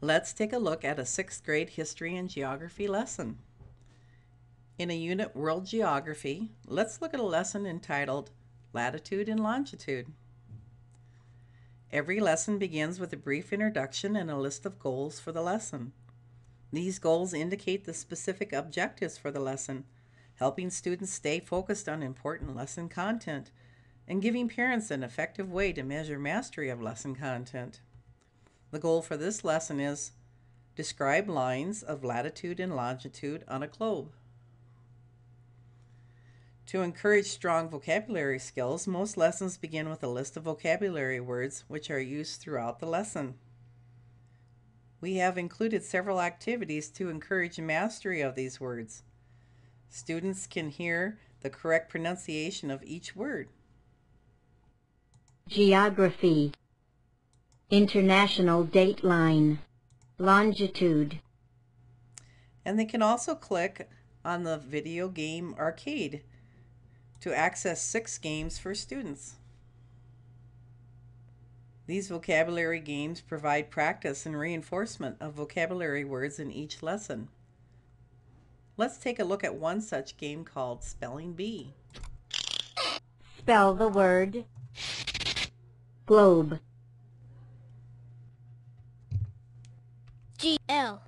Let's take a look at a 6th grade history and geography lesson. In a unit World Geography, let's look at a lesson entitled Latitude and Longitude. Every lesson begins with a brief introduction and a list of goals for the lesson. These goals indicate the specific objectives for the lesson, helping students stay focused on important lesson content and giving parents an effective way to measure mastery of lesson content. The goal for this lesson is describe lines of latitude and longitude on a globe. To encourage strong vocabulary skills, most lessons begin with a list of vocabulary words which are used throughout the lesson. We have included several activities to encourage mastery of these words. Students can hear the correct pronunciation of each word. Geography, international dateline, longitude. And they can also click on the video game arcade to access 6 games for students. These vocabulary games provide practice and reinforcement of vocabulary words in each lesson. Let's take a look at one such game called Spelling Bee. Spell the word globe. G-L-O-B-E.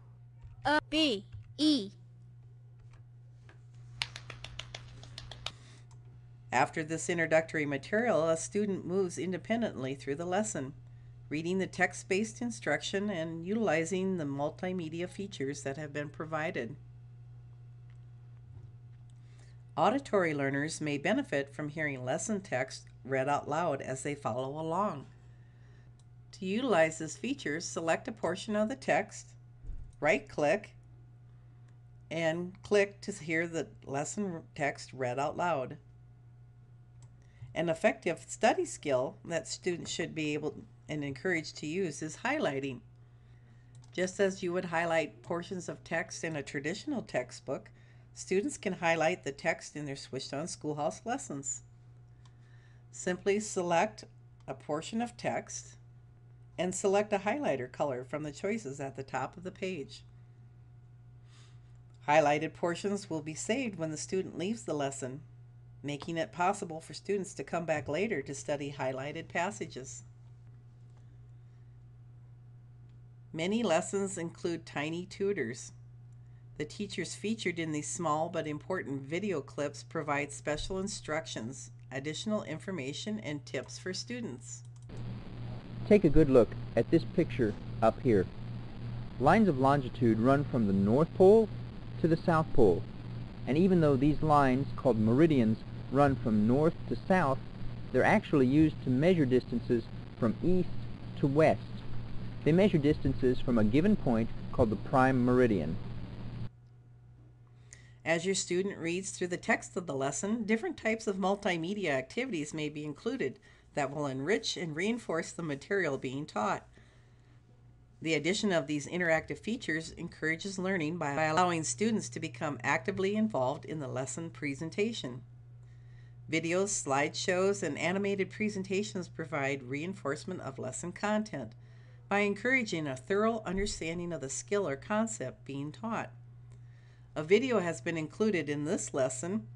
After this introductory material, a student moves independently through the lesson, reading the text-based instruction and utilizing the multimedia features that have been provided. Auditory learners may benefit from hearing lesson text read out loud as they follow along. To utilize this feature, select a portion of the text, right-click, and click to hear the lesson text read out loud. An effective study skill that students should be able and encouraged to use is highlighting. Just as you would highlight portions of text in a traditional textbook, students can highlight the text in their Switched On Schoolhouse lessons. Simply select a portion of text and select a highlighter color from the choices at the top of the page. Highlighted portions will be saved when the student leaves the lesson, making it possible for students to come back later to study highlighted passages. Many lessons include tiny tutors. The teachers featured in these small but important video clips provide special instructions, additional information, and tips for students. Take a good look at this picture up here. Lines of longitude run from the North Pole to the South Pole, and even though these lines, called meridians, run from north to south, they're actually used to measure distances from east to west. They measure distances from a given point called the prime meridian. As your student reads through the text of the lesson, different types of multimedia activities may be included that will enrich and reinforce the material being taught. The addition of these interactive features encourages learning by allowing students to become actively involved in the lesson presentation. Videos, slideshows, and animated presentations provide reinforcement of lesson content by encouraging a thorough understanding of the skill or concept being taught. A video has been included in this lesson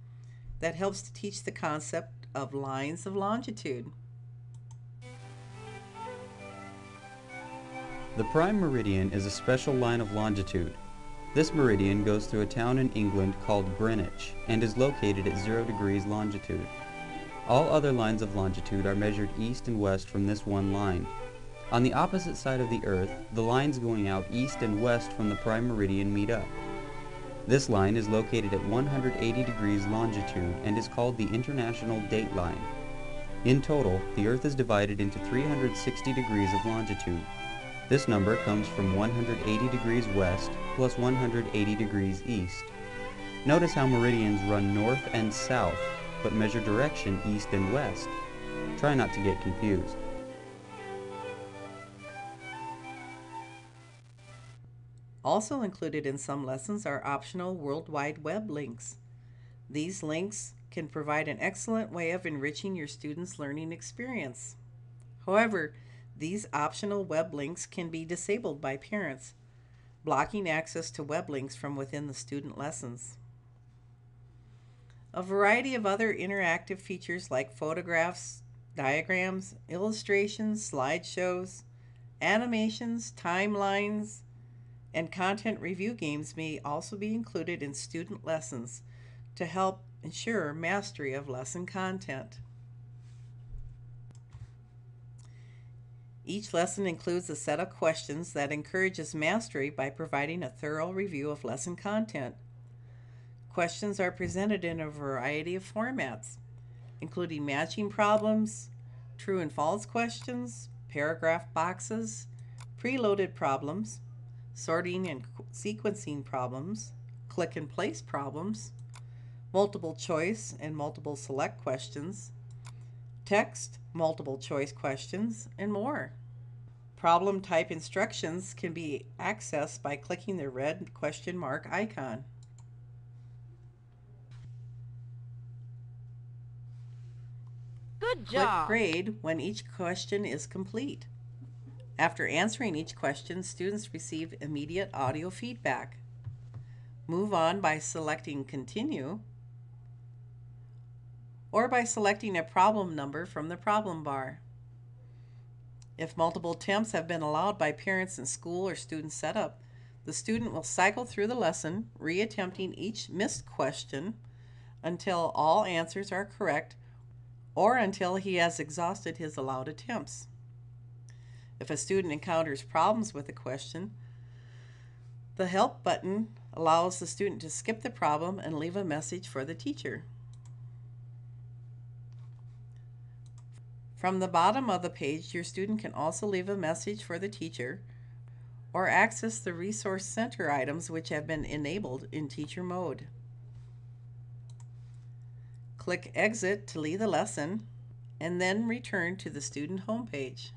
that helps to teach the concept of lines of longitude. The prime meridian is a special line of longitude. This meridian goes through a town in England called Greenwich and is located at 0 degrees longitude. All other lines of longitude are measured east and west from this one line. On the opposite side of the Earth, the lines going out east and west from the prime meridian meet up. This line is located at 180 degrees longitude and is called the International Dateline. In total, the Earth is divided into 360 degrees of longitude. This number comes from 180 degrees west plus 180 degrees east. Notice how meridians run north and south, but measure direction east and west. Try not to get confused. Also included in some lessons are optional World Wide Web links. These links can provide an excellent way of enriching your students' learning experience. However, These optional web links can be disabled by parents, blocking access to web links from within the student lessons. A variety of other interactive features like photographs, diagrams, illustrations, slideshows, animations, timelines, and content review games may also be included in student lessons to help ensure mastery of lesson content. Each lesson includes a set of questions that encourages mastery by providing a thorough review of lesson content. Questions are presented in a variety of formats, including matching problems, true and false questions, paragraph boxes, preloaded problems, sorting and sequencing problems, click and place problems, multiple choice and multiple select questions, text, multiple choice questions, and more. Problem type instructions can be accessed by clicking the red question mark icon. Good Click job. grade when each question is complete. After answering each question, students receive immediate audio feedback. Move on by selecting continue or by selecting a problem number from the problem bar. If multiple attempts have been allowed by parents in school or student setup, the student will cycle through the lesson, reattempting each missed question until all answers are correct or until he has exhausted his allowed attempts. If a student encounters problems with a question, the help button allows the student to skip the problem and leave a message for the teacher. From the bottom of the page, your student can also leave a message for the teacher or access the Resource Center items which have been enabled in teacher mode. Click Exit to leave the lesson and then return to the student homepage.